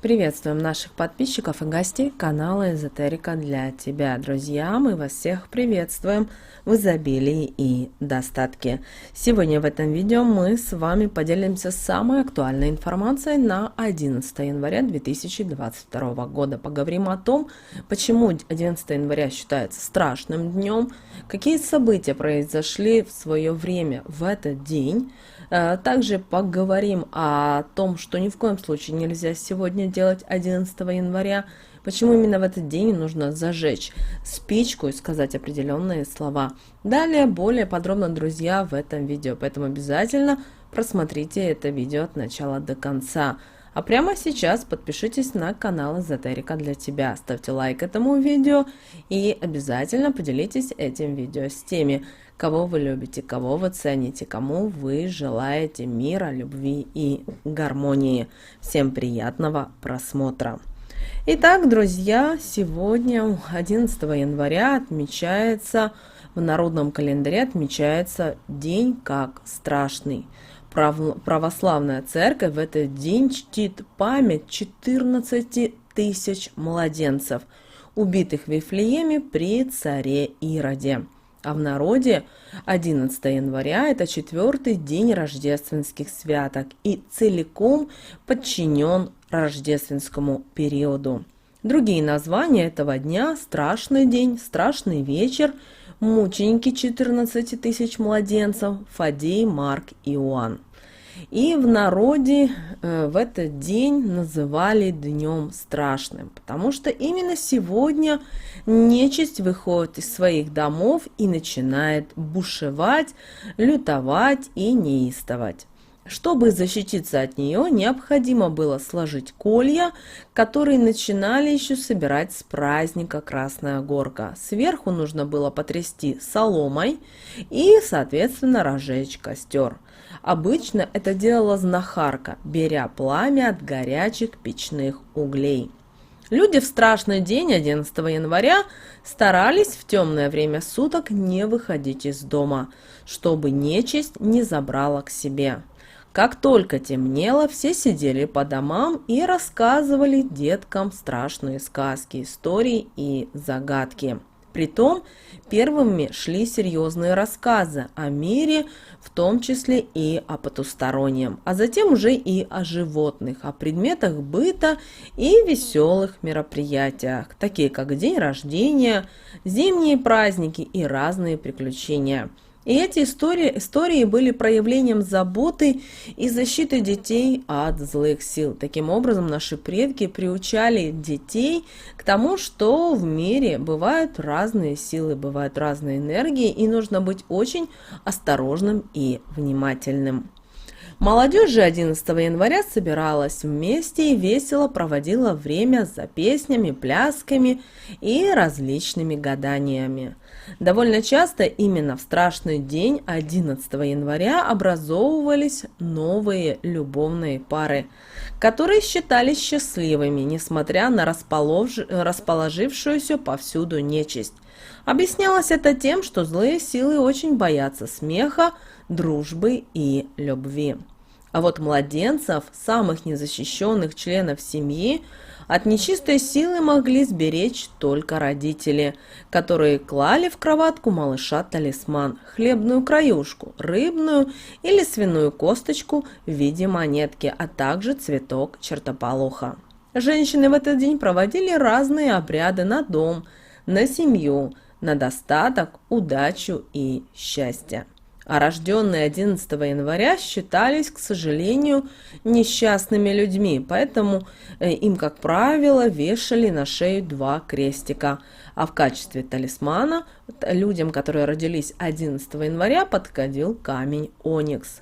Приветствуем наших подписчиков и гостей канала Эзотерика для тебя. Друзья, мы вас всех приветствуем в изобилии и достатке. Сегодня в этом видео мы с вами поделимся самой актуальной информацией на 11 января 2022 года. Поговорим о том, почему 11 января считается страшным днем, какие события произошли в свое время в этот день. Также поговорим о том, что ни в коем случае нельзя сегодня делать 11 января, почему именно в этот день нужно зажечь спичку и сказать определенные слова. Далее более подробно, друзья, в этом видео, поэтому обязательно просмотрите это видео от начала до конца. А прямо сейчас подпишитесь на канал Эзотерика для тебя, ставьте лайк этому видео и обязательно поделитесь этим видео с теми, кого вы любите, кого вы цените, кому вы желаете мира, любви и гармонии. Всем приятного просмотра. Итак, друзья, сегодня, 11 января, отмечается, в народном календаре отмечается день как страшный. Православная церковь в этот день чтит память 14 тысяч младенцев, убитых в Вифлееме при царе Ироде. А в народе 11 января – это 4-й день рождественских святок и целиком подчинен рождественскому периоду. Другие названия этого дня – страшный день, страшный вечер, мученики 14 тысяч младенцев, Фадей, Марк, Иоанн. И в народе в этот день называли днем страшным, потому что именно сегодня нечисть выходит из своих домов и начинает бушевать, лютовать и неистовать. Чтобы защититься от нее, необходимо было сложить колья, которые начинали еще собирать с праздника Красная Горка. Сверху нужно было потрясти соломой и, соответственно, разжечь костер. Обычно это делала знахарка, беря пламя от горячих печных углей. Люди в страшный день 11 января старались в темное время суток не выходить из дома, чтобы нечисть не забрала к себе. Как только темнело, все сидели по домам и рассказывали деткам страшные сказки, истории и загадки. Притом первыми шли серьезные рассказы о мире, в том числе и о потустороннем, а затем уже и о животных, о предметах быта и веселых мероприятиях, такие как день рождения, зимние праздники и разные приключения. И эти истории были проявлением заботы и защиты детей от злых сил. Таким образом, наши предки приучали детей к тому, что в мире бывают разные силы, бывают разные энергии, и нужно быть очень осторожным и внимательным. Молодежь же 11 января собиралась вместе и весело проводила время за песнями, плясками и различными гаданиями. Довольно часто именно в страшный день 11 января образовывались новые любовные пары, которые считались счастливыми, несмотря на расположившуюся повсюду нечисть. Объяснялось это тем, что злые силы очень боятся смеха, дружбы и любви. А вот младенцев, самых незащищенных членов семьи, от нечистой силы могли сберечь только родители, которые клали в кроватку малыша талисман, хлебную краюшку, рыбную или свиную косточку в виде монетки, а также цветок чертополоха. Женщины в этот день проводили разные обряды на дом, на семью, на достаток, удачу и счастье. А рожденные 11 января считались, к сожалению, несчастными людьми, поэтому им, как правило, вешали на шею 2 крестика, а в качестве талисмана людям, которые родились 11 января, подходил камень оникс.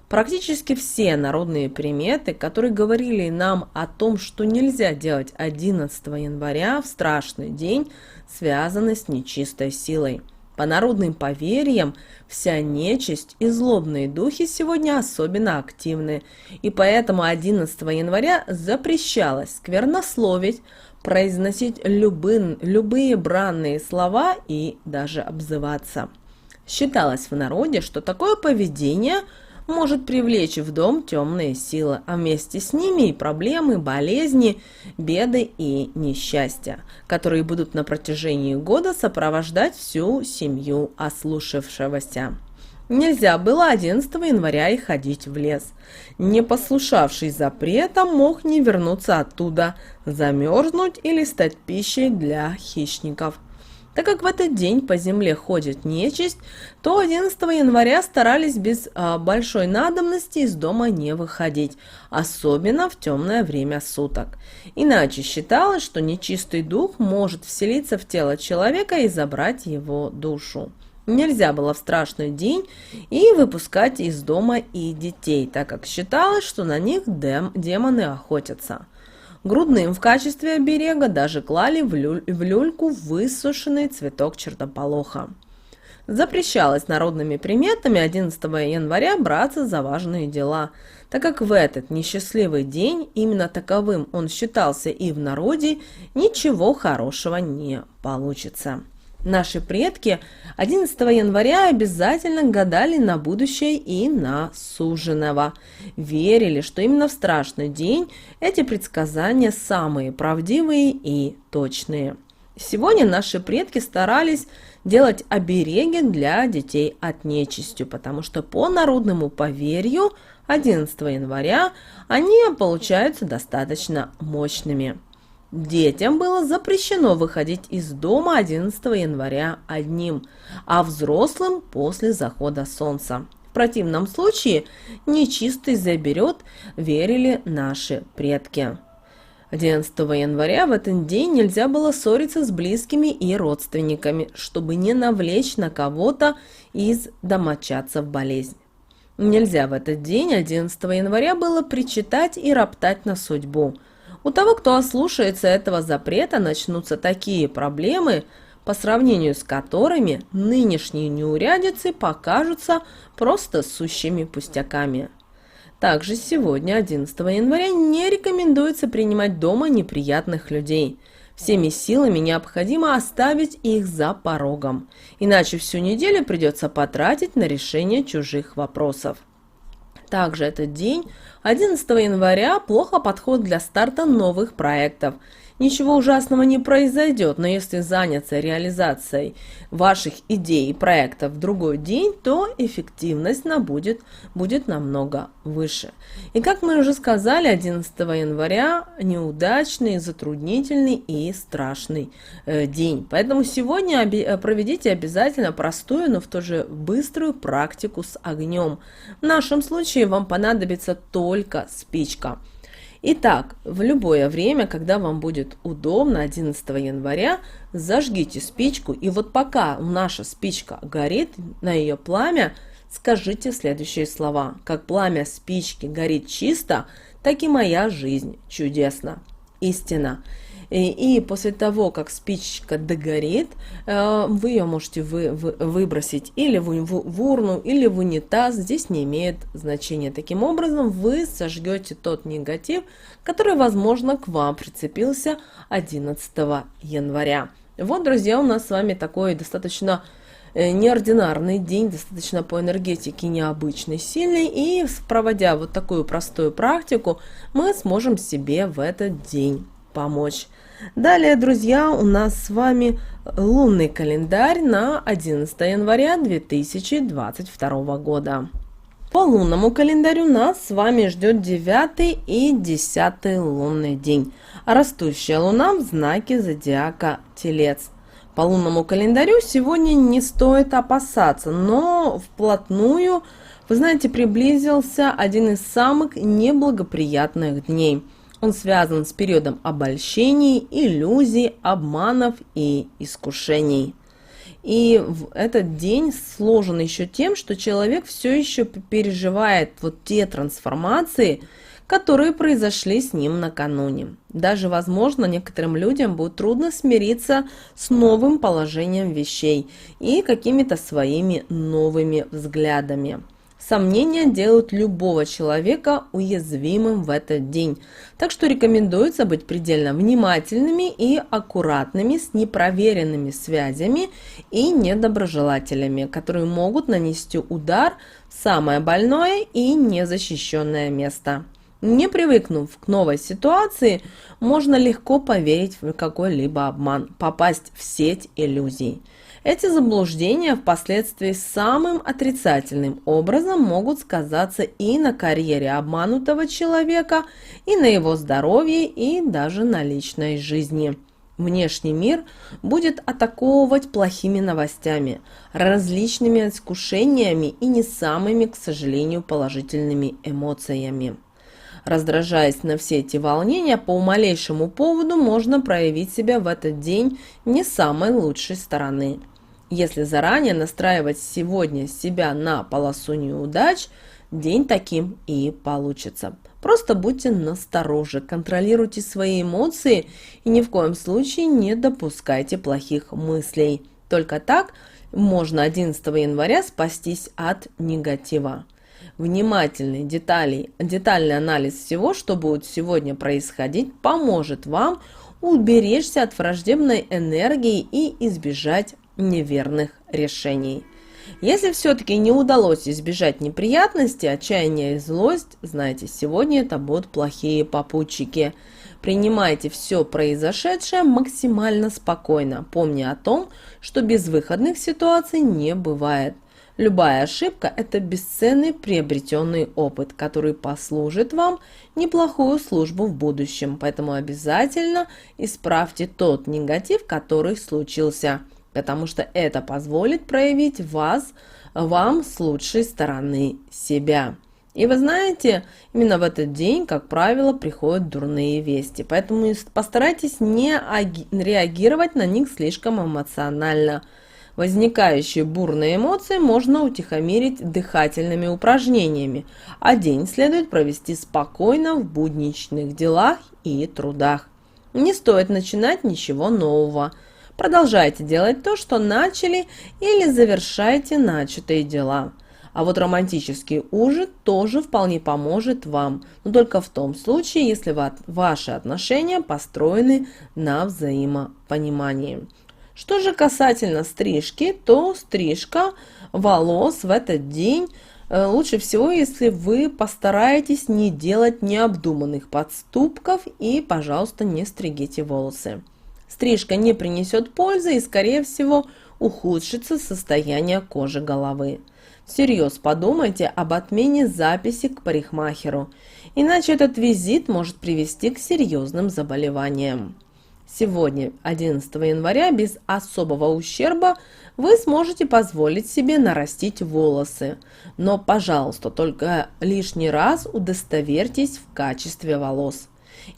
Практически все народные приметы, которые говорили нам о том, что нельзя делать 11 января в страшный день, связаны с нечистой силой. По народным поверьям, вся нечисть и злобные духи сегодня особенно активны, и поэтому 11 января запрещалось сквернословить, произносить любые бранные слова и даже обзываться. Считалось в народе, что такое поведение может привлечь в дом темные силы, а вместе с ними и проблемы, болезни, беды и несчастья, которые будут на протяжении года сопровождать всю семью ослушавшегося. Нельзя было 11 января и ходить в лес. Не послушавший запрета мог не вернуться оттуда, замерзнуть или стать пищей для хищников. Так как в этот день по земле ходит нечисть, то 11 января старались без большой надобности из дома не выходить, особенно в темное время суток. Иначе считалось, что нечистый дух может вселиться в тело человека и забрать его душу. Нельзя было в страшный день и выпускать из дома и детей, так как считалось, что на них демоны охотятся. Грудным в качестве оберега даже клали в люльку высушенный цветок чертополоха. Запрещалось народными приметами 11 января браться за важные дела, так как в этот несчастливый день, именно таковым он считался и в народе, ничего хорошего не получится. Наши предки 11 января обязательно гадали на будущее и на суженого. Верили, что именно в страшный день эти предсказания самые правдивые и точные. Сегодня наши предки старались делать обереги для детей от нечисти, потому что по народному поверью 11 января они получаются достаточно мощными. Детям было запрещено выходить из дома 11 января одним, а взрослым после захода солнца. В противном случае нечистый заберет, верили наши предки. 11 января в этот день нельзя было ссориться с близкими и родственниками, чтобы не навлечь на кого-то из домочадцев болезнь. Нельзя в этот день, 11 января, было причитать и роптать на судьбу. У того, кто ослушается этого запрета, начнутся такие проблемы, по сравнению с которыми нынешние неурядицы покажутся просто сущими пустяками. Также сегодня, 11 января, не рекомендуется принимать дома неприятных людей. Всеми силами необходимо оставить их за порогом, иначе всю неделю придется потратить на решение чужих вопросов. Также этот день, 11 января, плохо подходит для старта новых проектов. Ничего ужасного не произойдет, но если заняться реализацией ваших идей и проектов в другой день, то эффективность будет намного выше. И как мы уже сказали, 11 января неудачный, затруднительный и страшный день. Поэтому сегодня проведите обязательно простую, но в то же быструю практику с огнем. В нашем случае вам понадобится только спичка. Итак, в любое время, когда вам будет удобно, 11 января, зажгите спичку, и вот пока наша спичка горит, на ее пламя скажите следующие слова. Как пламя спички горит чисто, так и моя жизнь чудесна. Истина. И после того, как спичка догорит, вы ее можете выбросить или в урну, или в унитаз. Здесь не имеет значения. Таким образом, вы сожгете тот негатив, который, возможно, к вам прицепился 11 января. Вот, друзья, у нас с вами такой достаточно неординарный день, достаточно по энергетике необычный, сильный, и проводя вот такую простую практику, мы сможем себе в этот день помочь. Далее, друзья, у нас с вами лунный календарь на 11 января 2022 года. По лунному календарю нас с вами ждет 9 и 10 лунный день, а растущая луна в знаке зодиака Телец. По лунному календарю сегодня не стоит опасаться, но вплотную, вы знаете, приблизился один из самых неблагоприятных дней. Он связан с периодом обольщений, иллюзий, обманов и искушений. И этот день сложен еще тем, что человек все еще переживает вот те трансформации, которые произошли с ним накануне. Даже, возможно, некоторым людям будет трудно смириться с новым положением вещей и какими-то своими новыми взглядами. Сомнения делают любого человека уязвимым в этот день, так что рекомендуется быть предельно внимательными и аккуратными с непроверенными связями и недоброжелателями, которые могут нанести удар в самое больное и незащищенное место. Не привыкнув к новой ситуации, можно легко поверить в какой-либо обман, попасть в сеть иллюзий. Эти заблуждения впоследствии самым отрицательным образом могут сказаться и на карьере обманутого человека, и на его здоровье, и даже на личной жизни. Внешний мир будет атаковывать плохими новостями, различными искушениями и не самыми, к сожалению, положительными эмоциями. Раздражаясь на все эти волнения, по малейшему поводу можно проявить себя в этот день не с самой лучшей стороны. Если заранее настраивать сегодня себя на полосу неудач, день таким и получится. Просто будьте настороже, контролируйте свои эмоции и ни в коем случае не допускайте плохих мыслей. Только так можно 11 января спастись от негатива. Внимательный, детальный анализ всего, что будет сегодня происходить, поможет вам уберечься от враждебной энергии и избежать неверных решений. Если все-таки не удалось избежать неприятностей, отчаяния и злость, знаете, сегодня это будут плохие попутчики. Принимайте все произошедшее максимально спокойно, помня о том, что безвыходных ситуаций не бывает. Любая ошибка – это бесценный приобретенный опыт, который послужит вам неплохую службу в будущем. Поэтому обязательно исправьте тот негатив, который случился, потому что это позволит проявить вам с лучшей стороны себя. И вы знаете, именно в этот день, как правило, приходят дурные вести. Поэтому постарайтесь не реагировать на них слишком эмоционально. Возникающие бурные эмоции можно утихомирить дыхательными упражнениями, а день следует провести спокойно в будничных делах и трудах. Не стоит начинать ничего нового. Продолжайте делать то, что начали, или завершайте начатые дела. А вот романтический ужин тоже вполне поможет вам, но только в том случае, если ваши отношения построены на взаимопонимании. Что же касательно стрижки, то стрижка волос в этот день лучше всего, если вы постараетесь не делать необдуманных подступков и, пожалуйста, не стригите волосы. Стрижка не принесет пользы и, скорее всего, ухудшится состояние кожи головы. Всерьез подумайте об отмене записи к парикмахеру, иначе этот визит может привести к серьезным заболеваниям. Сегодня, 11 января, без особого ущерба вы сможете позволить себе нарастить волосы. Но, пожалуйста, только лишний раз удостоверьтесь в качестве волос.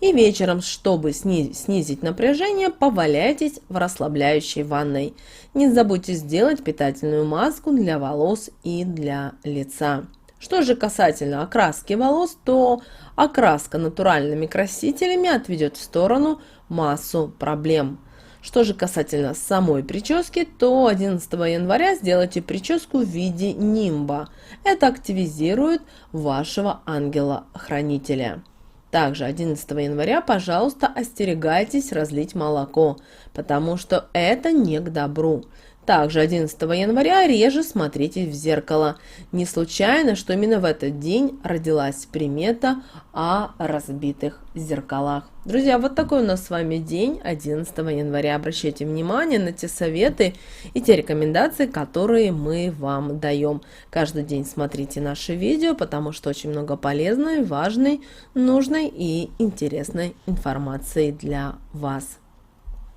И вечером, чтобы снизить напряжение, поваляйтесь в расслабляющей ванной. Не забудьте сделать питательную маску для волос и для лица. Что же касательно окраски волос, то окраска натуральными красителями отведет в сторону массу проблем. Что же касательно самой прически, то 11 января сделайте прическу в виде нимба. Это активизирует вашего ангела-хранителя. Также 11 января, пожалуйста, остерегайтесь разлить молоко, потому что это не к добру. Также 11 января реже смотрите в зеркало. Не случайно, что именно в этот день родилась примета о разбитых зеркалах. Друзья, вот такой у нас с вами день 11 января. Обращайте внимание на те советы и те рекомендации, которые мы вам даем. Каждый день смотрите наши видео, потому что очень много полезной, важной, нужной и интересной информации для вас.